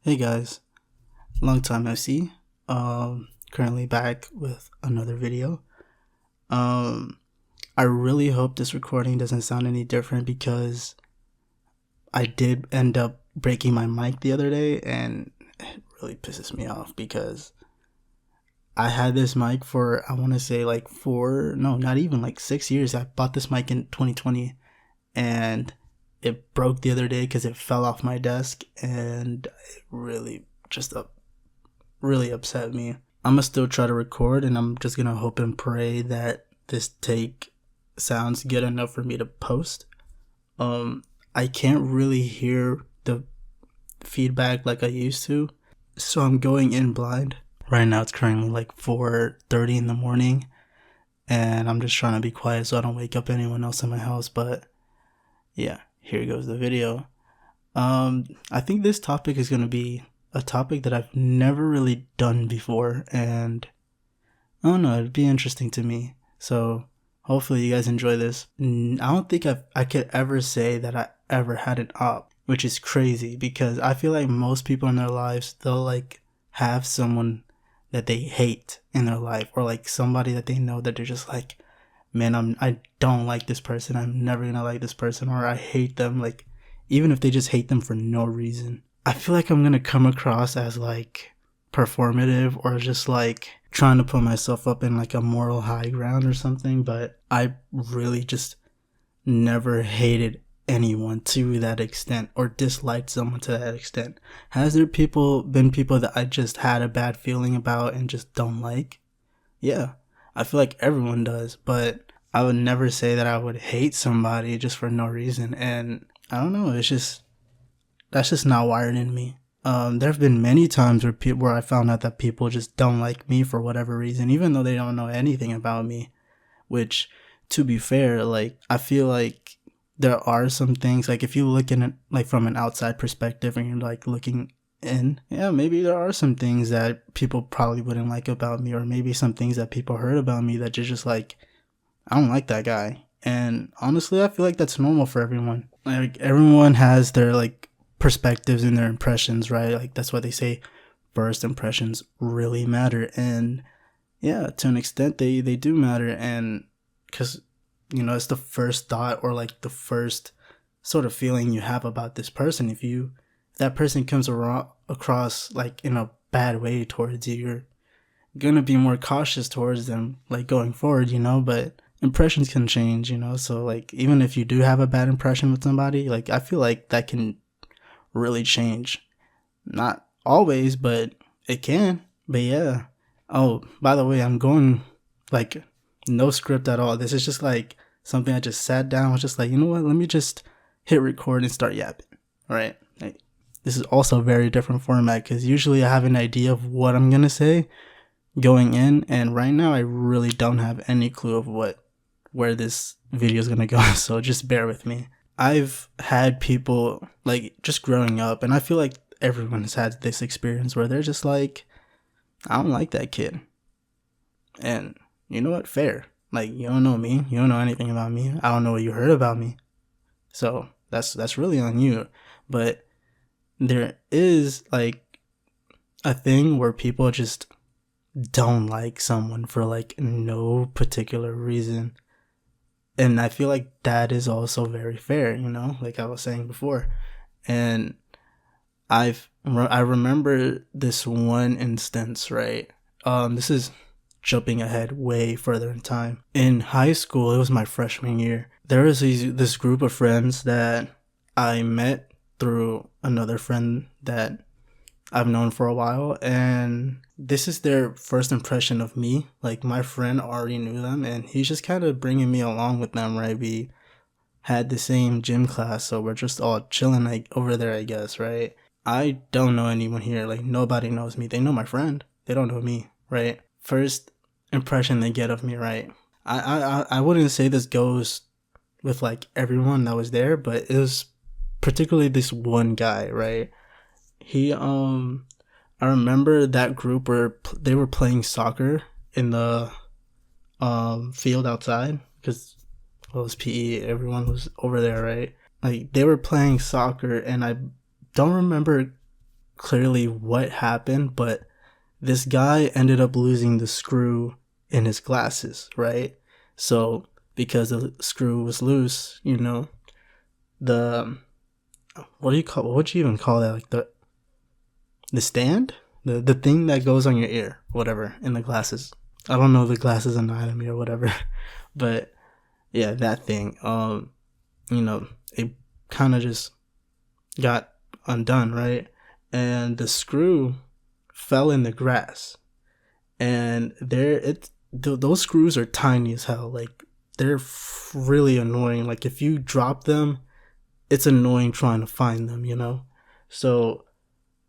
Hey guys, long time no see. Currently back with another video. Um, I really hope this recording doesn't sound any different because I did end up breaking my mic the other day, and it really pisses me off because I had this mic for I want to say like not even like 6 years. I bought this mic in 2020, and it broke the other day because it fell off my desk, and it really really upset me. I'm gonna still try to record, and I'm just gonna hope and pray that this take sounds good enough for me to post. I can't really hear the feedback like I used to, so I'm going in blind. Right now it's currently like 4:30 in the morning, and I'm just trying to be quiet so I don't wake up anyone else in my house. But yeah, here goes the video. I think this topic is gonna be a topic that I've never really done before, and I don't know, it'd be interesting to me. So hopefully you guys enjoy this. I don't think I could ever say that I ever had an op, which is crazy because I feel like most people in their lives, they'll like have someone that they hate in their life, or like somebody that they know that they're just like, man, I don't like this person. I'm never gonna like this person, or I hate them. Like, even if they just hate them for no reason. I feel like I'm gonna come across as like performative, or just like trying to put myself up in like a moral high ground or something, but I really just never hated anyone to that extent, or disliked someone to that extent. Has there been people that I just had a bad feeling about and just don't like? Yeah, I feel like everyone does, but I would never say that I would hate somebody just for no reason. And I don't know, that's just not wired in me. There have been many times where I found out that people just don't like me for whatever reason, even though they don't know anything about me. Which, to be fair, like, I feel like there are some things, like if you look in it like from an outside perspective and you're like looking in, yeah, maybe there are some things that people probably wouldn't like about me, or maybe some things that people heard about me that you're just like, I don't like that guy. And honestly, I feel like that's normal for everyone. Like, everyone has their like perspectives and their impressions, right? Like, that's why they say first impressions really matter. And yeah, to an extent they do matter. And because, it's the first thought, or like the first sort of feeling you have about this person. If that person comes across like in a bad way towards you, you're gonna be more cautious towards them, like, going forward. But impressions can change, so like, even if you do have a bad impression with somebody, like, I feel like that can really change. Not always, but it can. But yeah. Oh, by the way, I'm going like no script at all. This is just like something I just sat down, was just like, you know what, let me just hit record and start yapping. All right. Like, this is also a very different format because usually I have an idea of what I'm gonna say going in, and right now I really don't have any clue of where this video is gonna go. So just bear with me. I've had people, like, just growing up, and I feel like everyone has had this experience where they're just like, I don't like that kid. And you know what? Fair. Like, you don't know me. You don't know anything about me. I don't know what you heard about me. So that's really on you. But there is like a thing where people just don't like someone for like no particular reason. And I feel like that is also very fair, like I was saying before. And I remember this one instance, right? This is jumping ahead way further in time. In high school, it was my freshman year. There was this group of friends that I met through another friend that I've known for a while, and this is their first impression of me. Like, my friend already knew them, and he's just kind of bringing me along with them, right? We had the same gym class, so we're just all chilling like over there, I guess, right? I don't know anyone here. Like, nobody knows me. They know my friend. They don't know me, right? First impression they get of me, right? I wouldn't say this goes with like everyone that was there, but it was particularly this one guy, right? He I remember that group where they were playing soccer in the field outside, because it was PE. Everyone was over there, right? Like, they were playing soccer, and I don't remember clearly what happened, but this guy ended up losing the screw in his glasses, right? So because the screw was loose, you know, the what would you even call that? Like the stand? The thing that goes on your ear, whatever, in the glasses. I don't know the glasses anatomy or whatever. But yeah, that thing. You know, it kind of just got undone, right? And the screw fell in the grass. And those screws are tiny as hell. Like, they're really annoying. Like, if you drop them, it's annoying trying to find them, you know? So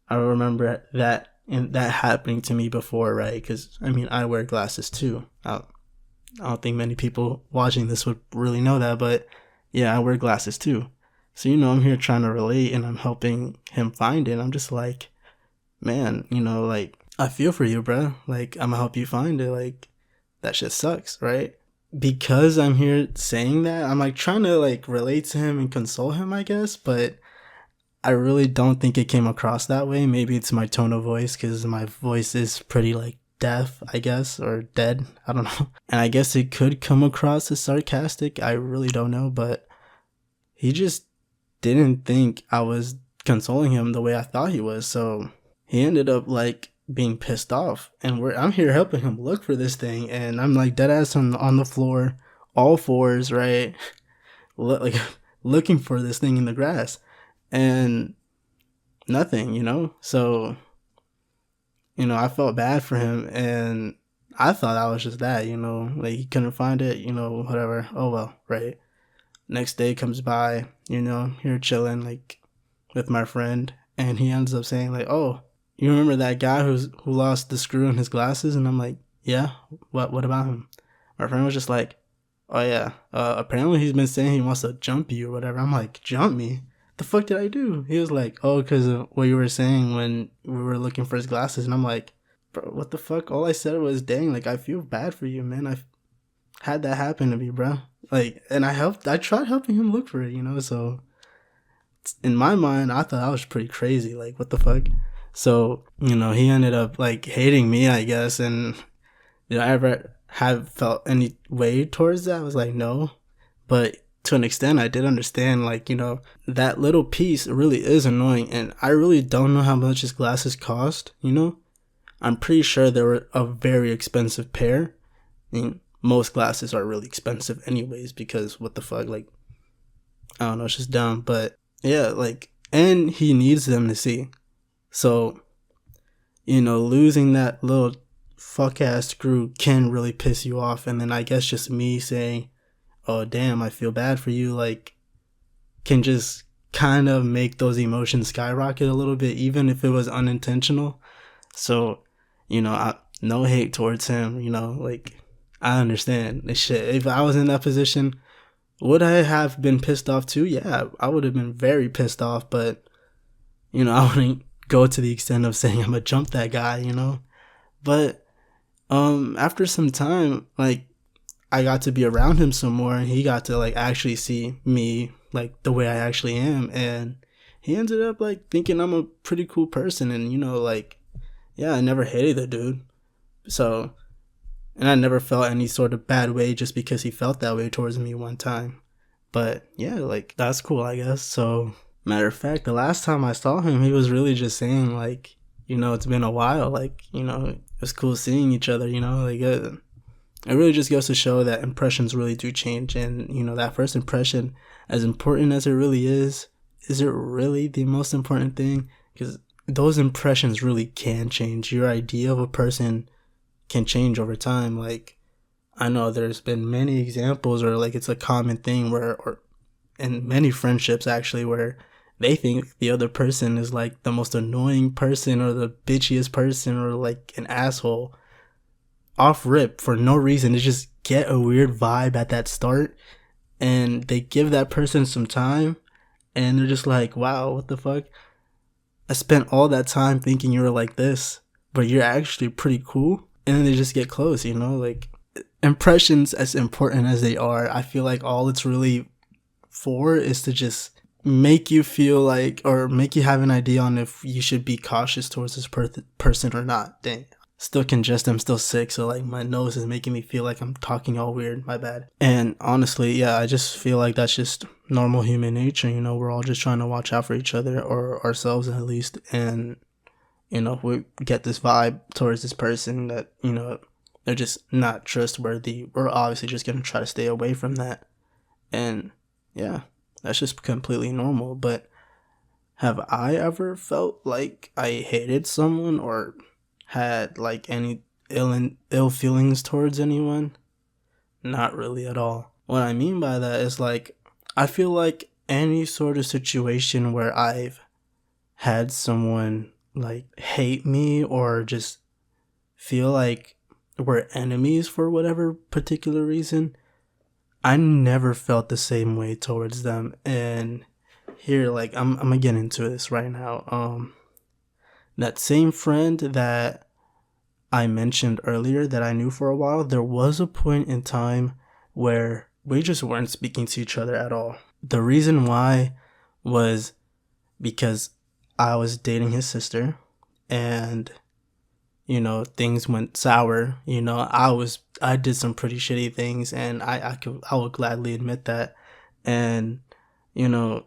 I remember that happening to me before, right? Because, I mean, I wear glasses too. I don't think many people watching this would really know that, but yeah, I wear glasses too. So, you know, I'm here trying to relate and I'm helping him find it. I'm just like, man, you know, like, I feel for you, bro. Like, I'm gonna help you find it. Like, that shit sucks, right? Because I'm here saying that, I'm like trying to like relate to him and console him, I guess, but I really don't think it came across that way. Maybe it's my tone of voice, because my voice is pretty like deaf, I guess, or dead. I don't know. And I guess it could come across as sarcastic. I really don't know, but he just didn't think I was consoling him the way I thought he was. So he ended up like being pissed off, and I'm here helping him look for this thing, and I'm like dead ass on the floor, all fours, right? Like looking for this thing in the grass, and nothing, you know? So, you know, I felt bad for him, and I thought I was just that, you know, like he couldn't find it, you know, whatever. Oh well, right? Next day comes by, you know, here chilling like with my friend, and he ends up saying like, "Oh, you remember that guy who lost the screw in his glasses?" And I'm like, "Yeah, what about him?" My friend was just like, "Oh yeah, apparently he's been saying he wants to jump you or whatever." I'm like, "Jump me? The fuck did I do?" He was like, "Oh, because of what you were saying when we were looking for his glasses." And I'm like, "Bro, what the fuck? All I said was, dang, like, I feel bad for you, man. I've had that happen to me, bro." Like, and I tried helping him look for it, you know? So in my mind, I thought I was pretty crazy. Like, what the fuck? So, you know, he ended up like hating me, I guess. And did I ever have felt any way towards that? I was like, no. But to an extent, I did understand, like, you know, that little piece really is annoying. And I really don't know how much his glasses cost, you know? I'm pretty sure they were a very expensive pair. I mean, most glasses are really expensive anyways, because what the fuck, like, I don't know, it's just dumb. But yeah, like, and he needs them to see. So, you know, losing that little fuck ass screw can really piss you off. And then I guess just me saying, "Oh damn, I feel bad for you," like, can just kind of make those emotions skyrocket a little bit, even if it was unintentional. So, you know, no hate towards him, you know, like, I understand this shit. If I was in that position, would I have been pissed off too? Yeah, I would have been very pissed off, but, you know, I wouldn't go to the extent of saying I'm gonna jump that guy, you know? But after some time, like, I got to be around him some more, and he got to like actually see me like the way I actually am, and he ended up like thinking I'm a pretty cool person. And, you know, like, yeah, I never hated the dude. So, and I never felt any sort of bad way just because he felt that way towards me one time. But yeah, like, that's cool, I guess. So, matter of fact, the last time I saw him, he was really just saying, like, you know, it's been a while. Like, you know, it was cool seeing each other, you know? Like, it really just goes to show that impressions really do change. And, you know, that first impression, as important as it really is it really the most important thing? Because those impressions really can change. Your idea of a person can change over time. Like, I know there's been many examples, or like it's a common thing where, or in many friendships actually, where they think the other person is like the most annoying person or the bitchiest person or like an asshole off rip for no reason. They just get a weird vibe at that start, and they give that person some time, and they're just like, wow, what the fuck? I spent all that time thinking you were like this, but you're actually pretty cool. And then they just get close, you know? Like, impressions, as important as they are, I feel like all it's really for is to just make you feel like, or make you have an idea on if you should be cautious towards this person or not. Dang. Still congested, I'm still sick, so like my nose is making me feel like I'm talking all weird, my bad. And honestly, yeah, I just feel like that's just normal human nature, you know, we're all just trying to watch out for each other, or ourselves at least, and, you know, we get this vibe towards this person that, you know, they're just not trustworthy. We're obviously just gonna try to stay away from that. And yeah, that's just completely normal. But have I ever felt like I hated someone or had like any ill feelings towards anyone? Not really at all. What I mean by that is like, I feel like any sort of situation where I've had someone like hate me or just feel like we're enemies for whatever particular reason, I never felt the same way towards them. And here, like, I'm gonna get into this right now. That same friend that I mentioned earlier that I knew for a while, there was a point in time where we just weren't speaking to each other at all. The reason why was because I was dating his sister, and, you know, things went sour. You know, I did some pretty shitty things, and I will gladly admit that. And, you know,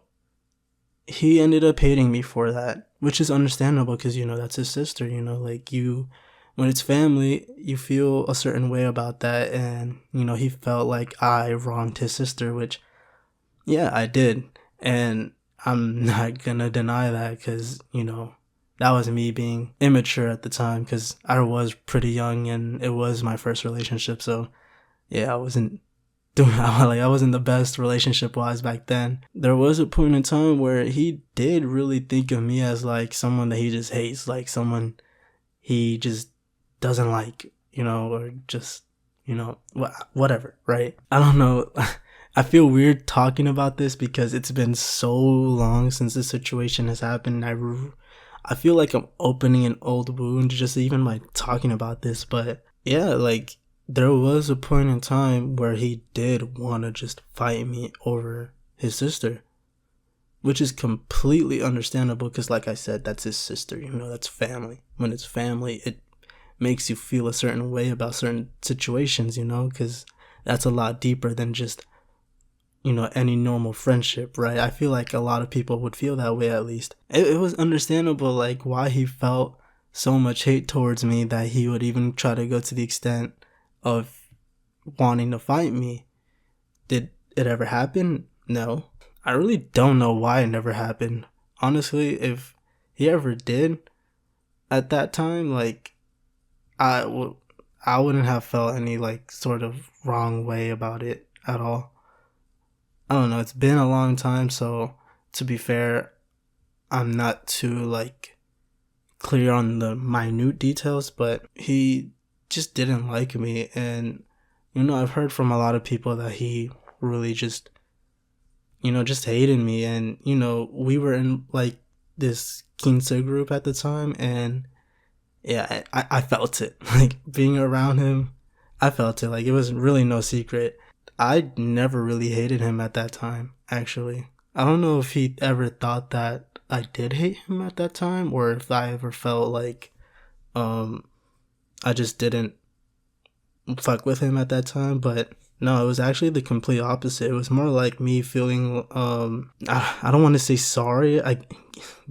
he ended up hating me for that, which is understandable because, you know, that's his sister. You know, like, when it's family, you feel a certain way about that. And, you know, he felt like I wronged his sister, which, yeah, I did. And I'm not gonna deny that because, you know, that was me being immature at the time because I was pretty young and it was my first relationship. So yeah, I wasn't doing like, I wasn't the best relationship wise back then. There was a point in time where he did really think of me as like someone that he just hates, like someone he just doesn't like, you know, or just, you know, whatever, right? I don't know. I feel weird talking about this because it's been so long since this situation has happened. I feel like I'm opening an old wound just even by talking about this. But yeah, like, there was a point in time where he did want to just fight me over his sister, which is completely understandable because, like I said, that's his sister, you know, that's family. When it's family, it makes you feel a certain way about certain situations, you know, because that's a lot deeper than just, you know, any normal friendship, right? I feel like a lot of people would feel that way, at least. It was understandable, like, why he felt so much hate towards me that he would even try to go to the extent of wanting to fight me. Did it ever happen? No. I really don't know why it never happened. Honestly, if he ever did at that time, like, I wouldn't have felt any, like, sort of wrong way about it at all. I don't know, it's been a long time, so to be fair, I'm not too, like, clear on the minute details, but he just didn't like me. And, you know, I've heard from a lot of people that he really just, you know, just hated me. And, you know, we were in, like, this Quince group at the time, and yeah, I felt it. Like, being around him, I felt it. Like, it was really no secret. I never really hated him at that time, actually. I don't know if he ever thought that I did hate him at that time, or if I ever felt like I just didn't fuck with him at that time. But no, it was actually the complete opposite. It was more like me feeling I don't want to say sorry,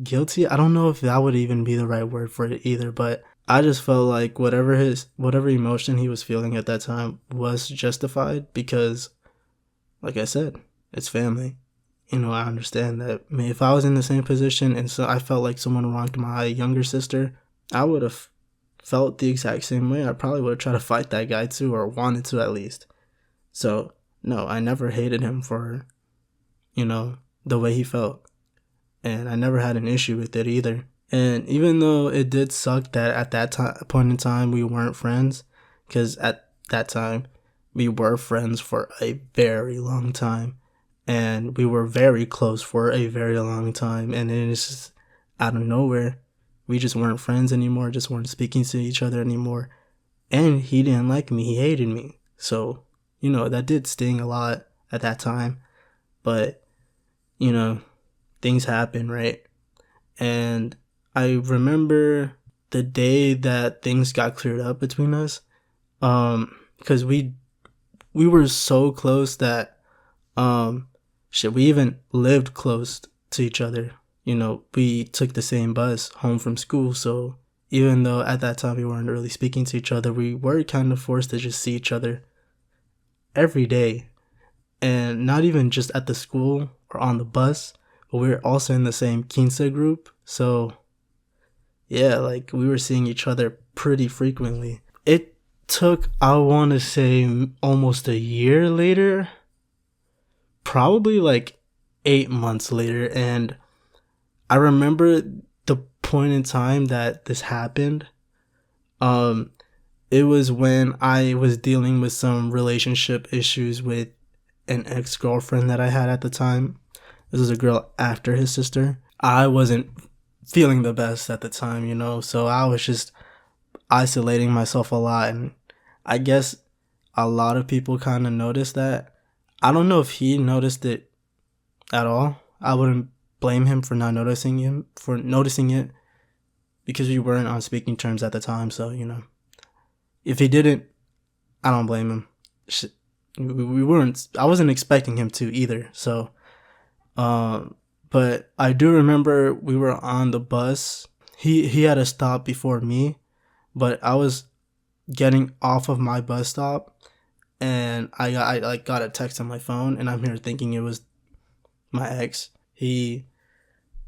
guilty. I don't know if that would even be the right word for it either, but I just felt like whatever emotion he was feeling at that time was justified because, like I said, it's family. You know, I understand that. I mean, if I was in the same position and so I felt like someone wronged my younger sister, I would have felt the exact same way. I probably would have tried to fight that guy too, or wanted to at least. So, no, I never hated him for, you know, the way he felt. And I never had an issue with it either. And even though it did suck that at that point in time we weren't friends, because at that time we were friends for a very long time, and we were very close for a very long time, and then it's just out of nowhere, we just weren't friends anymore, just weren't speaking to each other anymore, and he didn't like me, he hated me. So, you know, that did sting a lot at that time, but, you know, things happen, right? And I remember the day that things got cleared up between us, because we were so close that we even lived close to each other. You know, we took the same bus home from school, so even though at that time we weren't really speaking to each other, we were kind of forced to just see each other every day. And not even just at the school or on the bus, but we were also in the same quince group. So yeah, like we were seeing each other pretty frequently. It took, I want to say, almost a year later, probably like 8 months later. And I remember the point in time that this happened. It was when I was dealing with some relationship issues with an ex-girlfriend that I had at the time. This was a girl after his sister. I wasn't feeling the best at the time, you know, so I was just isolating myself a lot. And I guess a lot of people kind of noticed that. I don't know if he noticed it at all. I wouldn't blame him for noticing it, because we weren't on speaking terms at the time. So, you know, if he didn't, I don't blame him. We weren't, I wasn't expecting him to either. So, but I do remember we were on the bus. He had a stop before me, but I was getting off of my bus stop, and I like got a text on my phone, and I'm here thinking it was my ex. He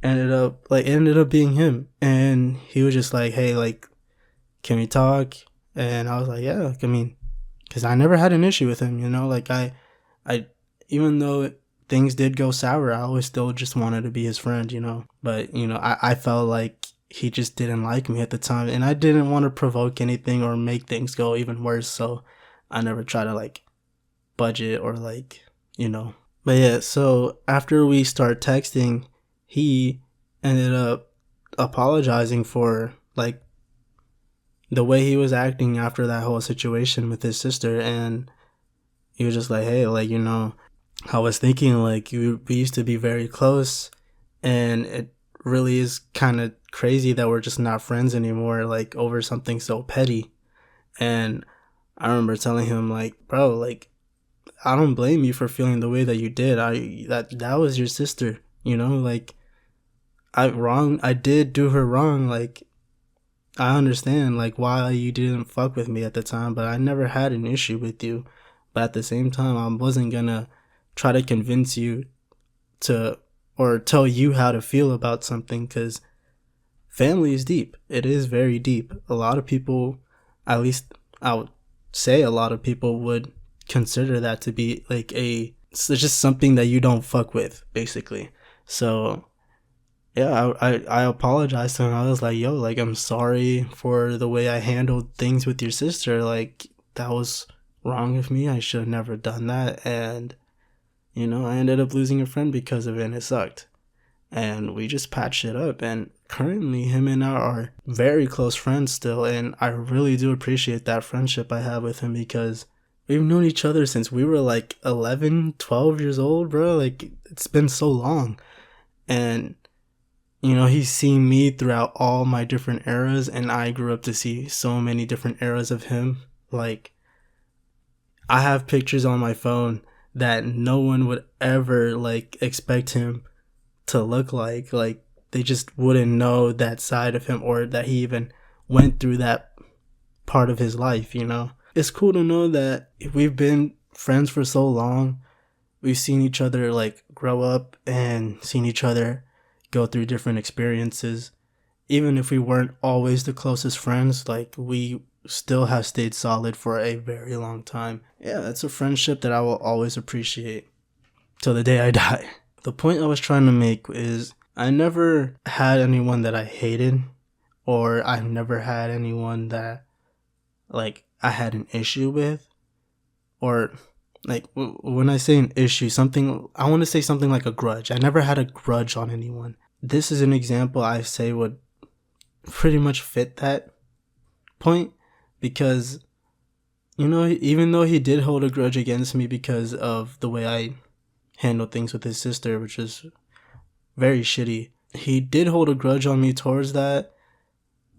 ended up being him, and he was just like, "Hey, like, can we talk?" And I was like, "Yeah, I mean," because I never had an issue with him, you know, like I even though things did go sour, I always still just wanted to be his friend, you know. But, you know, I felt like he just didn't like me at the time, and I didn't want to provoke anything or make things go even worse, so I never try to like budget or like, you know. But yeah, so after we start texting, he ended up apologizing for like the way he was acting after that whole situation with his sister. And he was just like, "Hey, like, you know, I was thinking like we used to be very close, and it really is kind of crazy that we're just not friends anymore, like over something so petty." And I remember telling him like, "Bro, like, I don't blame you for feeling the way that you did. That was your sister, you know, like I did do her wrong. Like, I understand like why you didn't fuck with me at the time, but I never had an issue with you. But at the same time, I wasn't gonna try to convince you to or tell you how to feel about something, because family is deep. It is very deep. A lot of people, at least I would say a lot of people, would consider that to be like it's just something that you don't fuck with, basically. So yeah, I apologized to him. I was like, "Yo, like, I'm sorry for the way I handled things with your sister. Like, that was wrong of me. I should have never done that." And, you know, I ended up losing a friend because of it, and it sucked. And we just patched it up. And currently, him and I are very close friends still. And I really do appreciate that friendship I have with him, because we've known each other since we were like 11, 12 years old, bro. Like, it's been so long. And, you know, he's seen me throughout all my different eras, and I grew up to see so many different eras of him. Like, I have pictures on my phone that no one would ever like expect him to look like. Like, they just wouldn't know that side of him, or that he even went through that part of his life, you know. It's cool to know that if we've been friends for so long, we've seen each other like grow up and seen each other go through different experiences. Even if we weren't always the closest friends, like, we still have stayed solid for a very long time. Yeah, that's a friendship that I will always appreciate till the day I die. The point I was trying to make is I never had anyone that I hated, or I never had anyone that like I had an issue with, or like when I say an issue, something, I want to say something like a grudge. I never had a grudge on anyone. This is an example I say would pretty much fit that point, because, you know, even though he did hold a grudge against me because of the way I handled things with his sister, which is very shitty. He did hold a grudge on me towards that.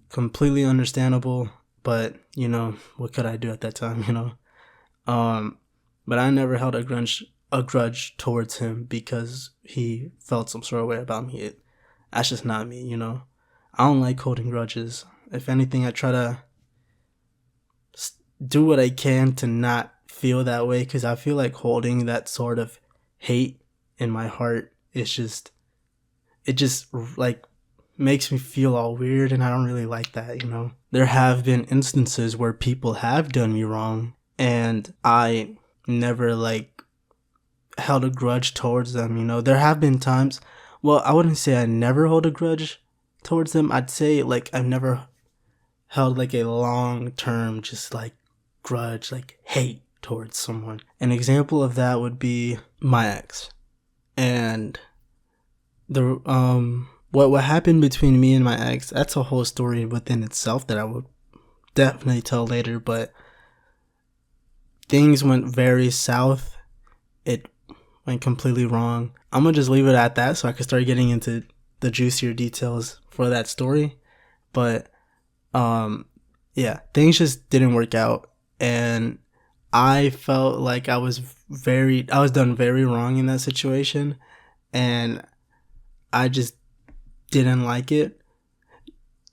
Completely understandable, but you know, what could I do at that time, you know? But I never held a grudge towards him because he felt some sort of way about me. That's just not me, you know? I don't like holding grudges. If anything, I try to do what I can to not feel that way, because I feel like holding that sort of hate in my heart is just, it just like makes me feel all weird, and I don't really like that, you know? There have been instances where people have done me wrong, and I never like held a grudge towards them, you know? There have been times, well, I wouldn't say I never hold a grudge towards them. I'd say like I've never held like a long term just like grudge, like hate towards someone. An example of that would be my ex. And the what happened between me and my ex, that's a whole story within itself that I would definitely tell later, but things went very south. It went completely wrong. I'm gonna just leave it at that so I can start getting into the juicier details for that story. But yeah, things just didn't work out, and I felt like I was done very wrong in that situation, and I just didn't like it.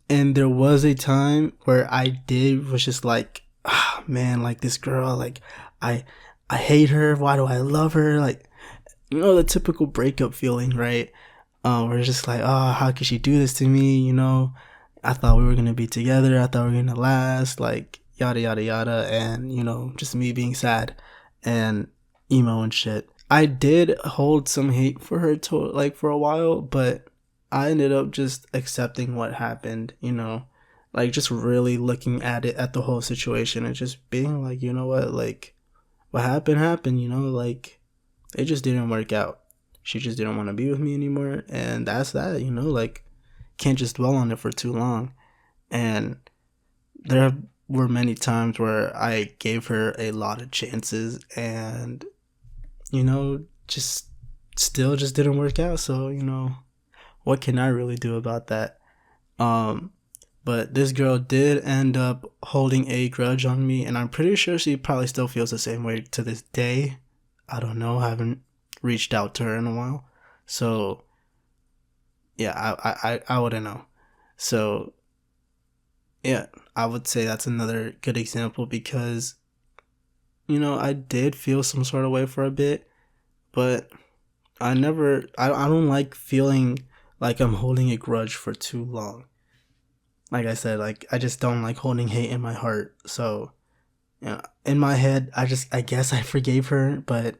And there was a time where was just like, ah, man, like this girl, like I hate her. Why do I love her? Like, you know, the typical breakup feeling, right? Where it's just like, oh, how could she do this to me? You know, I thought we were going to be together. I thought we were going to last, like, yada, yada, yada. And, you know, just me being sad and emo and shit. I did hold some hate for her for a while, but I ended up just accepting what happened, you know, like just really looking at the whole situation and just being like, you know what, like what happened, you know, like it just didn't work out. She just didn't want to be with me anymore. And that's that, you know, like can't just dwell on it for too long. And there were many times where I gave her a lot of chances and, you know, just still just didn't work out. So, you know, what can I really do about that? But this girl did end up holding a grudge on me, and I'm pretty sure she probably still feels the same way to this day. I don't know. I haven't reached out to her in a while. So, yeah, I wouldn't know. So, yeah, I would say that's another good example because, you know, I did feel some sort of way for a bit, but I don't like feeling like I'm holding a grudge for too long. Like I said, like I just don't like holding hate in my heart. So, you know, in my head, I guess I forgave her, but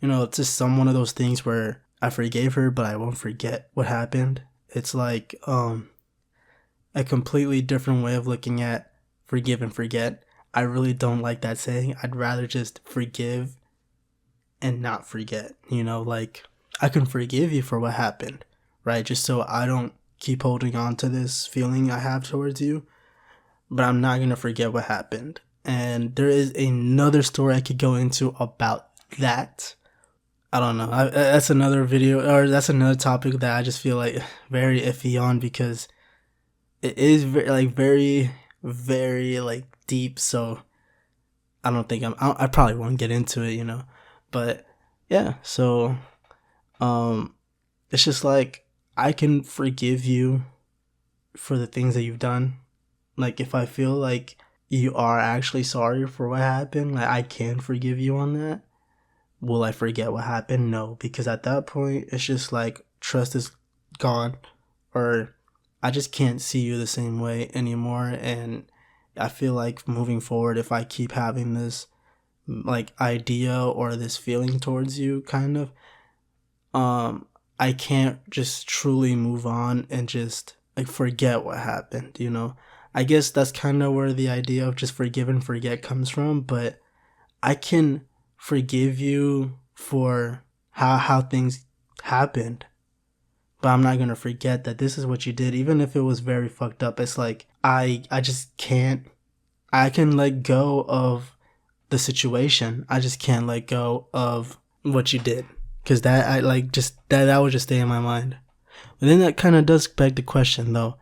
you know, it's just one of those things where I forgave her, but I won't forget what happened. It's like a completely different way of looking at forgive and forget. I really don't like that saying. I'd rather just forgive and not forget. You know, like I can forgive you for what happened, right? Just so I don't keep holding on to this feeling I have towards you, but I'm not going to forget what happened. And there is another story I could go into about that. I don't know. That's another video, or that's another topic that I just feel like very iffy on because it is very, very like deep. So I don't think I probably won't get into it, you know, but yeah. So, it's just like, I can forgive you for the things that you've done. Like, if I feel like you are actually sorry for what happened, like, I can forgive you on that. Will I forget what happened? No, because at that point, it's just like, trust is gone, or I just can't see you the same way anymore. And I feel like moving forward, if I keep having this, like, idea or this feeling towards you, kind of, I can't just truly move on and just like forget what happened, you know? I guess that's kind of where the idea of just forgive and forget comes from, but I can forgive you for how things happened, but I'm not going to forget that this is what you did, even if it was very fucked up. It's like, I just can't, I can let go of the situation. I just can't let go of what you did. Because that would just stay in my mind. But then that kind of does beg the question, though.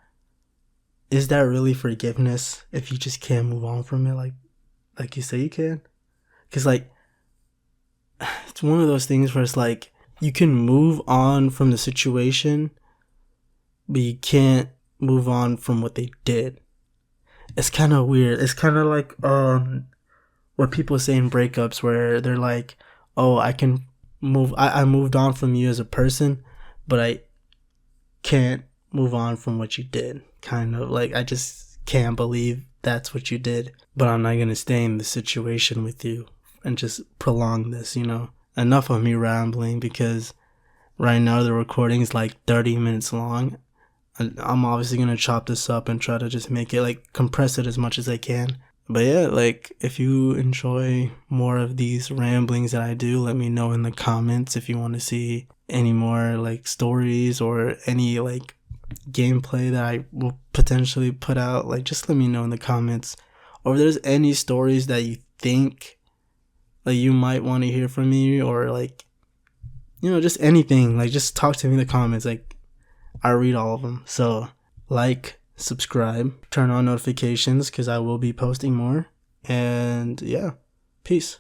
Is that really forgiveness if you just can't move on from it like you say you can? Because, like, it's one of those things where it's like you can move on from the situation, but you can't move on from what they did. It's kind of weird. It's kind of like what people say in breakups, where they're like, oh, I moved on from you as a person, but I can't move on from what you did. Kind of like, I just can't believe that's what you did, but I'm not gonna stay in the situation with you and just prolong this, Enough of me rambling, because right now the recording is like 30 minutes long. I'm obviously gonna chop this up and try to just make it, like, compress it as much as I can. But yeah, like, if you enjoy more of these ramblings that I do, let me know in the comments if you want to see any more, like, stories or any, like, gameplay that I will potentially put out. Like, just let me know in the comments. Or if there's any stories that you think, like, you might want to hear from me, or, like, just anything. Like, just talk to me in the comments. Like, I read all of them. So, like, subscribe, turn on notifications, because I will be posting more. And yeah, peace.